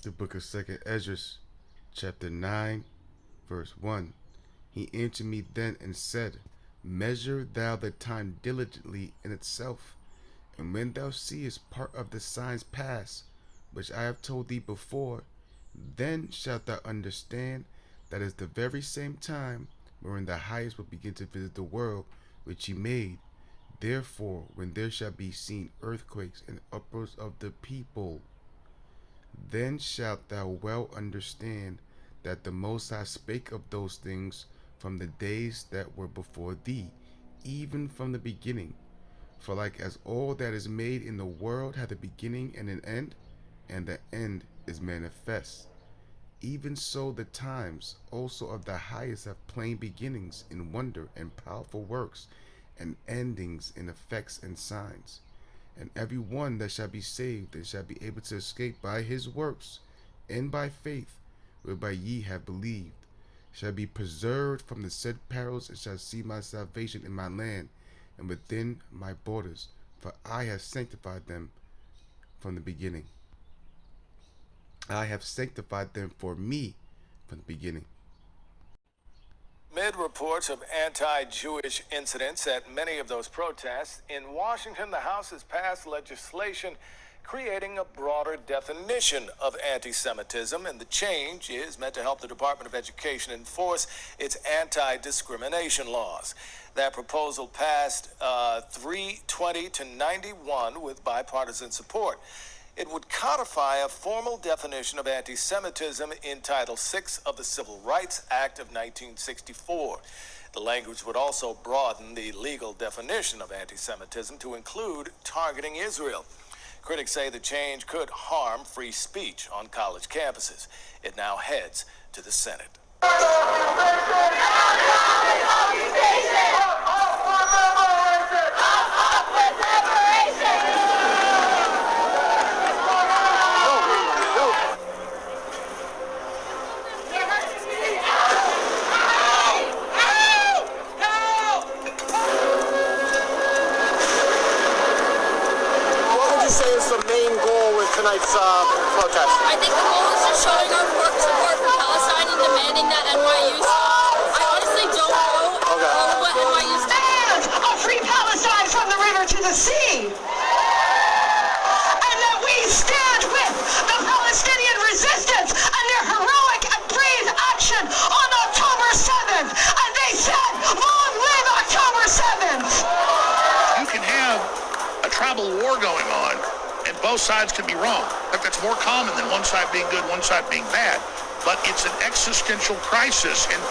The book of 2nd Esdras, chapter 9, verse 1. He answered me then and said, Measure thou the time diligently in itself, and when thou seest part of the signs pass, which I have told thee before, then shalt thou understand that is the very same time wherein the highest will begin to visit the world which he made. Therefore, when there shall be seen earthquakes and uproars of the people, then shalt thou well understand that the Most High spake of those things from the days that were before thee, even from the beginning. For like as all that is made in the world hath a beginning and an end, and the end is manifest, even so the times also of the highest have plain beginnings in wonder and powerful works, and endings in effects and signs. And every one that shall be saved and shall be able to escape by his works and by faith, whereby ye have believed, shall be preserved from the said perils, and shall see my salvation in my land and within my borders, for I have sanctified them from the beginning. I have sanctified them for me from the beginning. Amid reports of anti-Jewish incidents at many of those protests, in Washington, the House has passed legislation creating a broader definition of anti-Semitism, and the change is meant to help the Department of Education enforce its anti-discrimination laws. That proposal passed 320 to 91 with bipartisan support. It would codify a formal definition of anti-Semitism in Title VI of the Civil Rights Act of 1964. The language would also broaden the legal definition of anti-Semitism to include targeting Israel. Critics say the change could harm free speech on college campuses. It now heads to the Senate. Tonight's protest? I think the goal is just showing our support for Palestine and demanding that NYU. I honestly don't know what NYU stands. A free Palestine from the river to the sea. And that we stand with the Palestinian resistance and their heroic and brave action on October 7th. And they said, long live October 7th. You can have a tribal war going on, and both sides can be wrong. But that's more common than one side being good, one side being bad. But it's an existential crisis, and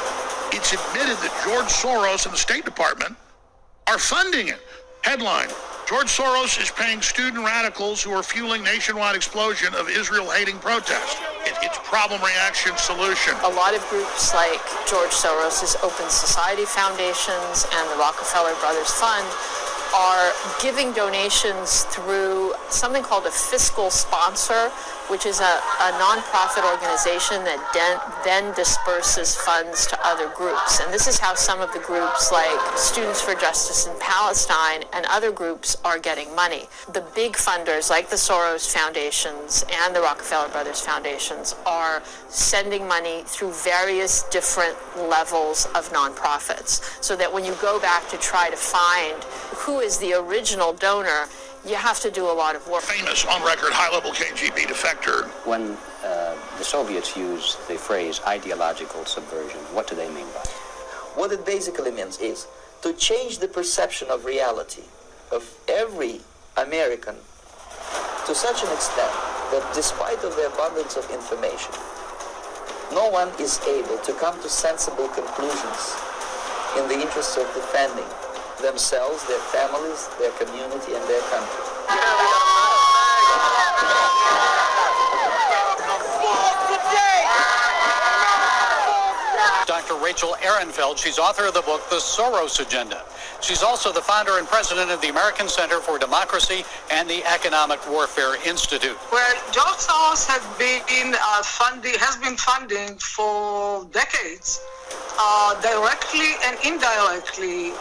it's admitted that George Soros and the State Department are funding it. Headline, George Soros is paying student radicals who are fueling nationwide explosion of Israel-hating protests. It's problem, reaction, solution. A lot of groups like George Soros' Open Society Foundations and the Rockefeller Brothers Fund are giving donations through something called a fiscal sponsor, which is a nonprofit organization that then disperses funds to other groups. And this is how some of the groups like Students for Justice in Palestine and other groups are getting money. The big funders like the Soros Foundations and the Rockefeller Brothers Foundations are sending money through various different levels of nonprofits, so that when you go back to try to find who is the original donor, you have to do a lot of work. Famous on-record high-level KGB defector. When the Soviets use the phrase ideological subversion, what do they mean by it? What it basically means is to change the perception of reality of every American to such an extent that despite of the abundance of information, no one is able to come to sensible conclusions in the interests of defending themselves, their families, their community, and their country. Dr. Rachel Ehrenfeld, she's author of the book, The Soros Agenda. She's also the founder and president of the American Center for Democracy and the Economic Warfare Institute. Well, George Soros has been funding for decades, directly and indirectly,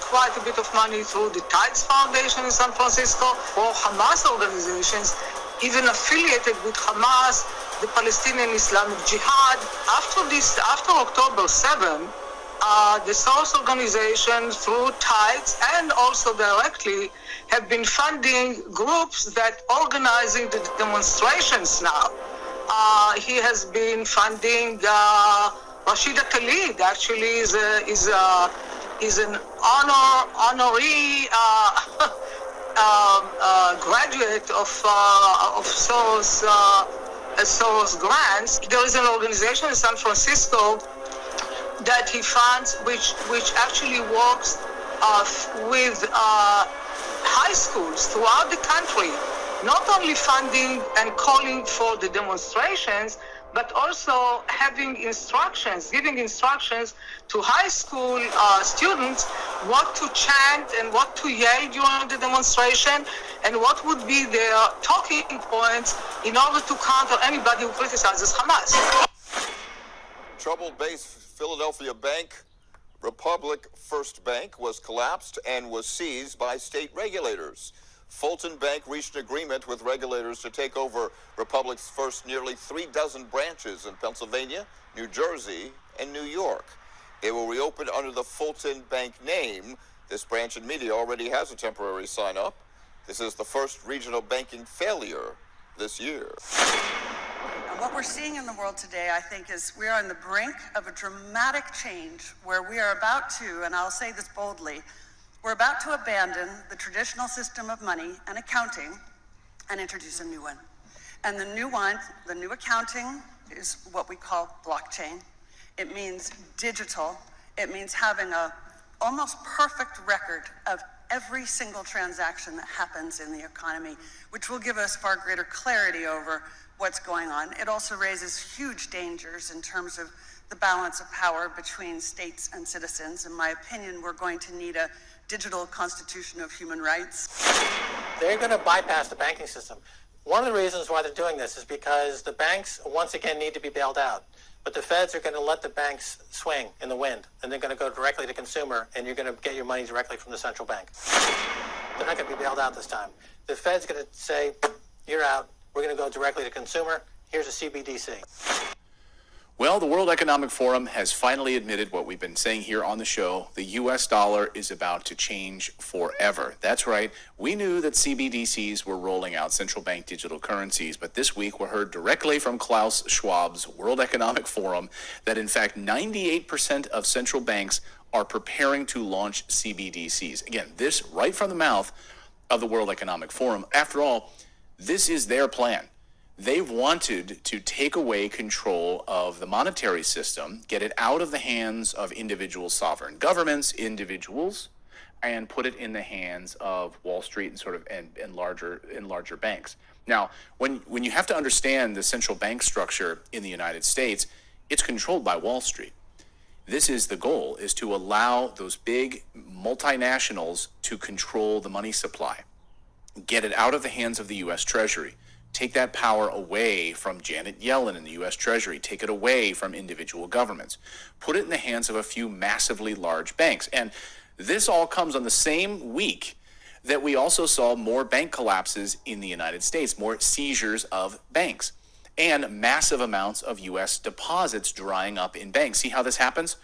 quite a bit of money through the Tides Foundation in San Francisco or Hamas organizations even affiliated with Hamas, the Palestinian Islamic Jihad. After October 7, the Soros organization, through tithes and also directly, have been funding groups that organizing the demonstrations now. He has been funding Rashida Tlaib. Actually, is an honorary graduate of Soros grants. There is an organization in San Francisco that he funds, which actually works with high schools throughout the country, not only funding and calling for the demonstrations, but also giving instructions to high school students what to chant and what to yell during the demonstration, and what would be their talking points in order to counter anybody who criticizes Hamas. Troubled base Philadelphia bank, Republic First Bank, was collapsed and was seized by state regulators. Fulton Bank reached an agreement with regulators to take over Republic's first nearly 36 branches in Pennsylvania, New Jersey, and New York. It will reopen under the Fulton Bank name. This branch in Media already has a temporary sign-up. This is the first regional banking failure this year. And what we're seeing in the world today, I think, is we are on the brink of a dramatic change where we are about to, and I'll say this boldly, we're about to abandon the traditional system of money and accounting and introduce a new one. And the new accounting is what we call blockchain. It means digital. It means having a almost perfect record of every single transaction that happens in the economy, which will give us far greater clarity over what's going on. It also raises huge dangers in terms of the balance of power between states and citizens. In my opinion, we're going to need a digital constitution of human rights. They're going to bypass the banking system. One of the reasons why they're doing this is because the banks, once again, need to be bailed out. But the feds are going to let the banks swing in the wind, and they're going to go directly to consumer, and you're going to get your money directly from the central bank. They're not going to be bailed out this time. The Fed's going to say, you're out. We're going to go directly to consumer. Here's a CBDC. Well, the World Economic Forum has finally admitted what we've been saying here on the show. The U.S. dollar is about to change forever. That's right. We knew that CBDCs were rolling out central bank digital currencies, but this week we heard directly from Klaus Schwab's World Economic Forum that, in fact, 98% of central banks are preparing to launch CBDCs. Again, this right from the mouth of the World Economic Forum. After all, this is their plan. They've wanted to take away control of the monetary system, get it out of the hands of individual sovereign governments, individuals, and put it in the hands of Wall Street and sort of and larger banks. Now, when you have to understand the central bank structure in the United States, it's controlled by Wall Street. This is the goal, is to allow those big multinationals to control the money supply, get it out of the hands of the U.S. Treasury. Take that power away from Janet Yellen in the U.S. Treasury. Take it away from individual governments. Put it in the hands of a few massively large banks. And this all comes on the same week that we also saw more bank collapses in the United States, more seizures of banks, and massive amounts of U.S. deposits drying up in banks. See how this happens?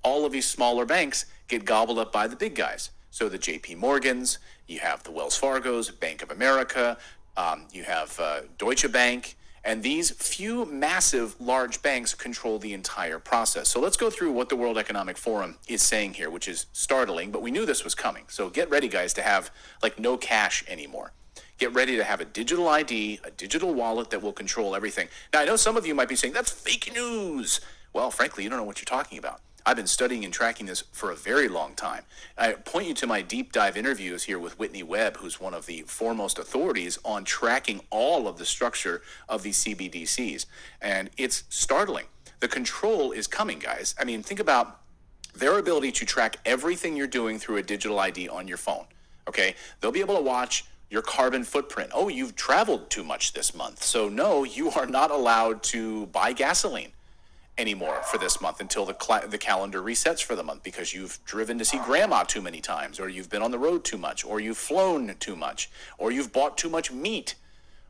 All of these smaller banks get gobbled up by the big guys. So the J.P. Morgans, you have the Wells Fargos, Bank of America, you have Deutsche Bank, and these few massive large banks control the entire process. So let's go through what the World Economic Forum is saying here, which is startling, but we knew this was coming. So get ready, guys, to have no cash anymore. Get ready to have a digital ID, a digital wallet that will control everything. Now, I know some of you might be saying, that's fake news. Well, frankly, you don't know what you're talking about. I've been studying and tracking this for a very long time. I point you to my deep dive interviews here with Whitney Webb, who's one of the foremost authorities on tracking all of the structure of these CBDCs. And it's startling. The control is coming, guys. I mean, think about their ability to track everything you're doing through a digital ID on your phone. Okay? They'll be able to watch your carbon footprint. Oh, you've traveled too much this month. So no, you are not allowed to buy gasoline anymore for this month until the calendar resets for the month, because you've driven to see grandma too many times, or you've been on the road too much, or you've flown too much, or you've bought too much meat,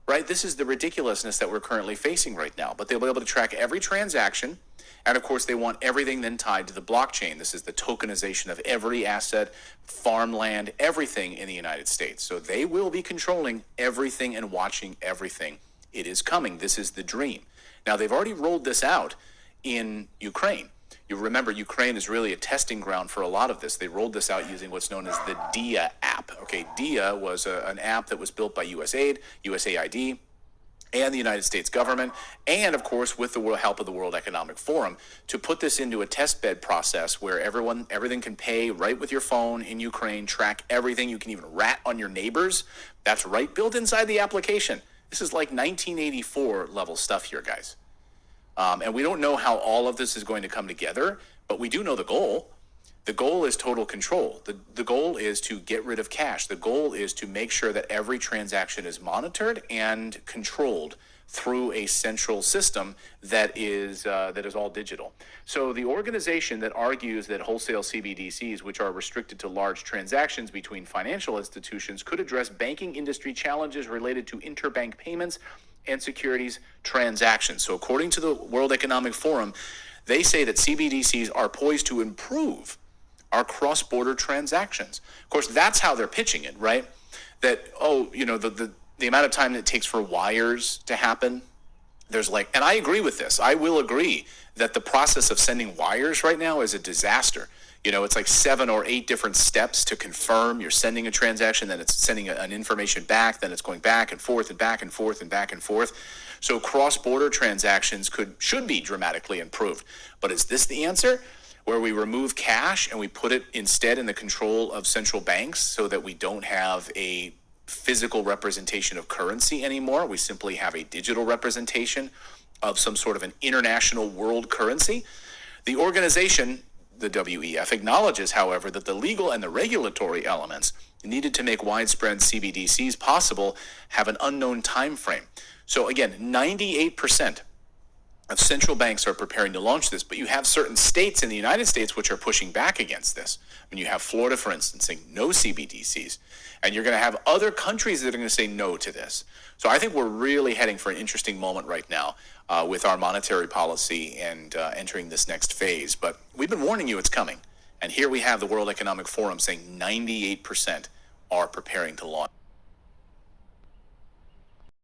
right? This is the ridiculousness that we're currently facing right now. But they'll be able to track every transaction. And of course, they want everything then tied to the blockchain. This is the tokenization of every asset, farmland, everything in the United States. So they will be controlling everything and watching everything. It is coming. This is the dream. Now, they've already rolled this out in Ukraine. You remember, Ukraine is really a testing ground for a lot of this. They rolled this out using what's known as the DIA app. Okay, DIA was an app that was built by USAID, and the United States government, and of course with the help of the World Economic Forum, to put this into a test bed process where everything can pay right with your phone in Ukraine, track everything. You can even rat on your neighbors. That's right, built inside the application. This is like 1984 level stuff here, guys. And we don't know how all of this is going to come together, but we do know the goal. The goal is total control. The goal is to get rid of cash. The goal is to make sure that every transaction is monitored and controlled through a central system that is all digital. So the organization that argues that wholesale CBDCs, which are restricted to large transactions between financial institutions, could address banking industry challenges related to interbank payments and securities transactions. So according to the World Economic Forum, they say that CBDCs are poised to improve our cross-border transactions. Of course, that's how they're pitching it, right? That, the amount of time that it takes for wires to happen, and I agree with this. I will agree that the process of sending wires right now is a disaster. It's like 7 or 8 different steps to confirm you're sending a transaction, then it's sending an information back, then it's going back and forth and back and forth and back and forth. So cross-border transactions should be dramatically improved. But is this the answer? Where we remove cash and we put it instead in the control of central banks so that we don't have a physical representation of currency anymore. We simply have a digital representation of some sort of an international world currency. The organization, the WEF, acknowledges, however, that the legal and the regulatory elements needed to make widespread CBDCs possible have an unknown time frame. So again, 98% of central banks are preparing to launch this, but you have certain states in the United States which are pushing back against this. I mean, you have Florida, for instance, saying no CBDCs, and you're going to have other countries that are going to say no to this. So I think we're really heading for an interesting moment right now with our monetary policy and entering this next phase. But we've been warning you it's coming, and here we have the World Economic Forum saying 98% are preparing to launch.